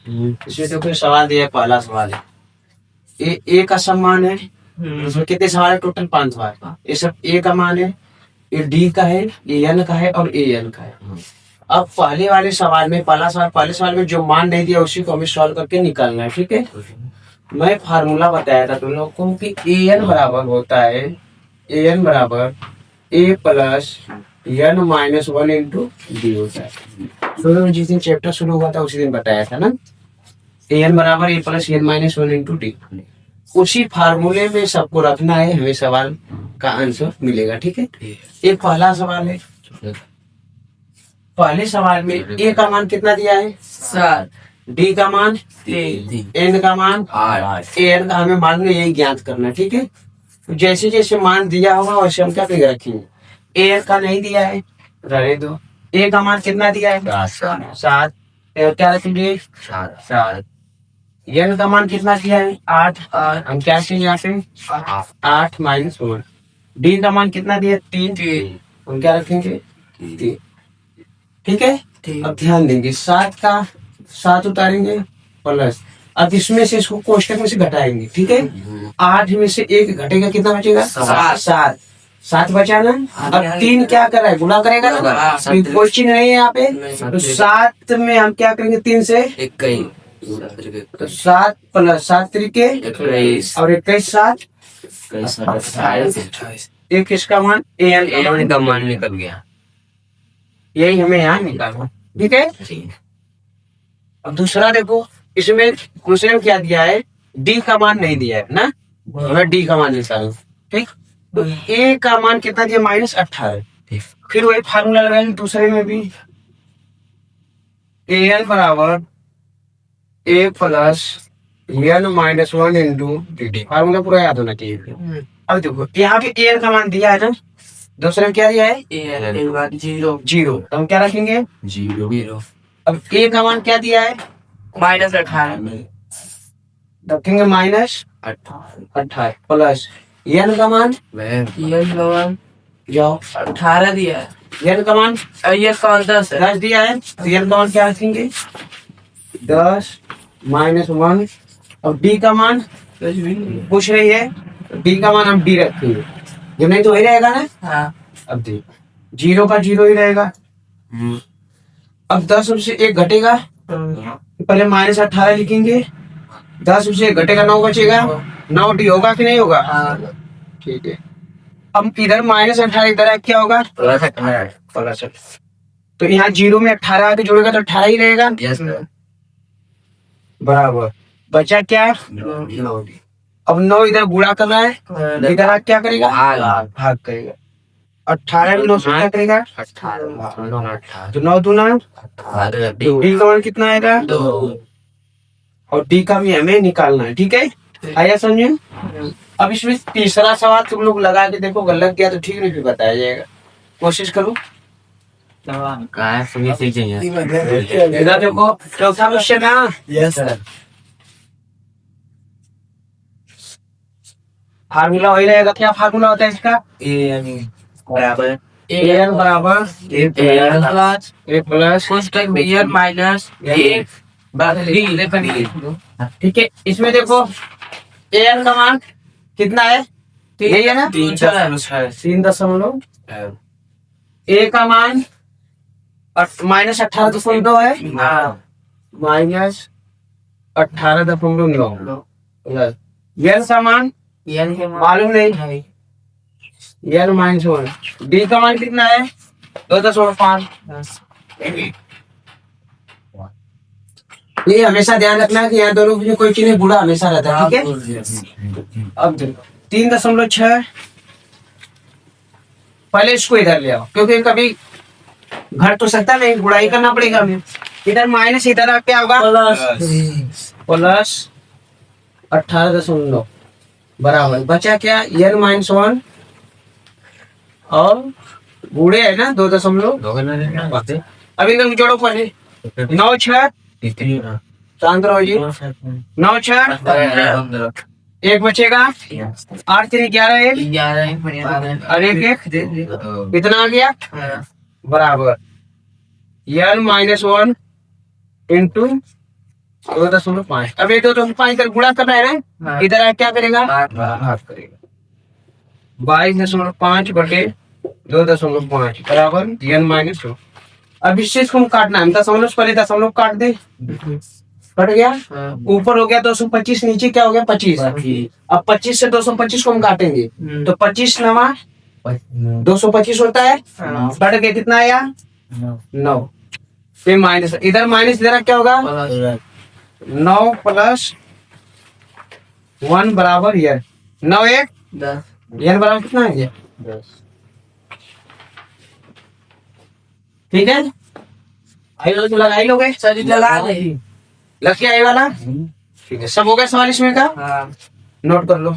इसमें तो कोई सवाल दिया है, पहला सवाल है ए का सम्मान है। इसमें कितने सवाल है? टोटल 5 सवाल। ये सब ए का मान है, ये डी का है, ये एन का है और ए एन का है। अब पहले वाले सवाल में, पहला सवाल, पहले सवाल में जो मान नहीं दिया उसी को हमें सॉल्व करके निकालना है, ठीक है। मैं फार्मूला बताया था तुम लोगों को कि ए एन बराबर होता है, ए एन बराबर A plus N minus 1 into D होता है। तो जिस दिन चैप्टर शुरू हुआ था उसी दिन बताया था ना, ए एन बराबर A plus N minus 1 into D. उसी फार्मूले में सबको रखना है, हमें सवाल का आंसर मिलेगा, ठीक है। ये पहला सवाल है। पहले सवाल में ए का मान कितना दिया है? 7, डी का मान 3, एन का मान 8, एन का हमें मान यही ज्ञात करना है, ठीक है। जैसे जैसे मान दिया होगा वैसे हम क्या फिगर रखेंगे। ए का नहीं दिया है, रहने दो। ए का मान कितना दिया है? 7, क्या रखेंगे? 7। एन का मान कितना दिया है? 8, हम क्या रखेंगे यहाँ पे? 8 माइनस 1। डी का मान कितना दिया? 3, हम क्या रखेंगे? 3, ठीक है। अब ध्यान देंगे, 7 का 7 उतारेंगे प्लस, अब इसमें से इसको कोष्टक में से घटाएंगे, ठीक है। 8 में से 1 घटेगा, कितना बचेगा? 7 बचा ना। अब 3 क्या कर रहा है? गुणा करेगा ना, कोई चीज नहीं है यहाँ पे। तो 7 में हम क्या करेंगे? 3 से 21, तो 7 प्लस 7 तरीके 21 और 21 7 28। एक इसका मान ए एन का मान निकल गया, यही हमें यहाँ निकालना, ठीक है। अब दूसरा देखो, इसमें क्वेश्चन में क्या दिया है? डी का मान नहीं दिया है ना, हमें डी का मान निकालना, ठीक। तो ए का मान कितना दिया? -18। फिर वही फार्मूला लगाएंगे दूसरे में भी, ए एन बराबर A plus N minus 1 into D. Formula पूरा याद होना चाहिए। अब देखो यहाँ पे ए एन का मान दिया है ना, दूसरे में क्या दिया है? 0। तो हम क्या रखेंगे? 0। अब ए का मान क्या दिया है? -18, रखेंगे -18 प्लस एन का मान जाओ 18 दिया है, एन का मान 10 दिया है, तो एन का मान क्या रखेंगे? 10 माइनस 1। अब डी का मान पूछ रही है, डी का मान हम डी रखेंगे, जो नहीं तो वही रहेगा ना। हाँ। अब देखो 0 का 0 ही रहेगा। अब 10 से 1 घटेगा, पहले -18 लिखेंगे, 10 से 1 घटेगा 9 बचेगा, 9 डी होगा कि नहीं होगा? ठीक है। अब इधर -18 इधर क्या होगा? प्लस। तो यहाँ 0 में 18 आके जोड़ेगा तो 18 ही रहेगा। बराबर बचा क्या? 9। अब 9 इधर गुणा करना है, इधर क्या करेगा? भाग करेगा। 18 में 9 से क्या करेगा? 18। तो 9 दूना डी का मान कितना आएगा? 2। और डी का भी हमें निकालना है, ठीक है। आया समझे? अब इसमें तीसरा सवाल तुम लोग लगा के देखो, गलत गया तो ठीक नहीं, फिर बताया जाएगा। कोशिश करो। इधर देखो चौथा क्वेश्चन है। Yes sir. फार्मूला वही रहेगा, क्या फार्मूला होता है इसका? ए एन बराबर ए प्लस एन माइनस 1 ठीक है। इसमें देखो ए एन का मान कितना है? यही है ना, 3.0। ए का मान -18.2 है, -18.9। एन का मान मालूम नहीं, एन -1। डी का मान कितना है? 2.5। ये हमेशा ध्यान रखना है कि यहाँ दोनों में कोई चीज बुरा हमेशा रहता है, ठीक है। अब देखो 3.6, पहले इसको इधर ले आओ, क्योंकि कभी घट तो सकता नहीं, गुणाई करना पड़ेगा हमें। इधर माइनस, इधर क्या होगा? प्लस 18.9 बराबर बचा क्या? एन -1 और बूढ़े है ना 2.2। अभी इधर जोड़ो पहले, 9 6 शांत रहो जी, 9 6 1 बचेगा, 8 3 11 और 1 कितना आ गया? बराबर एन -1 इंटू 2.5। अब ये 2.5 इधर गुणा करना है ना, इधर क्या करेगा, भाग करेगा। 22.5 बटे 2.5 बराबर n-2। अब इस चीज को काटना है, दशमलव पहले दशमलव काट दे, कट गया। ऊपर हो गया 225, नीचे क्या हो गया 25। अब 25 से 225 को हम काटेंगे तो 25 नवा 225 होता है, कट के कितना आया 9। फिर माइनस, इधर माइनस इधर क्या होगा 9 + 1 बराबर ये 9 1 10, ये बराबर कितना है 10। ठीक है, आई वाला तो लगा ही लोगे सर, लगा दे लग गया आई वाला। ठीक है, सब हो गया सवाल इसमें का, नोट कर लो।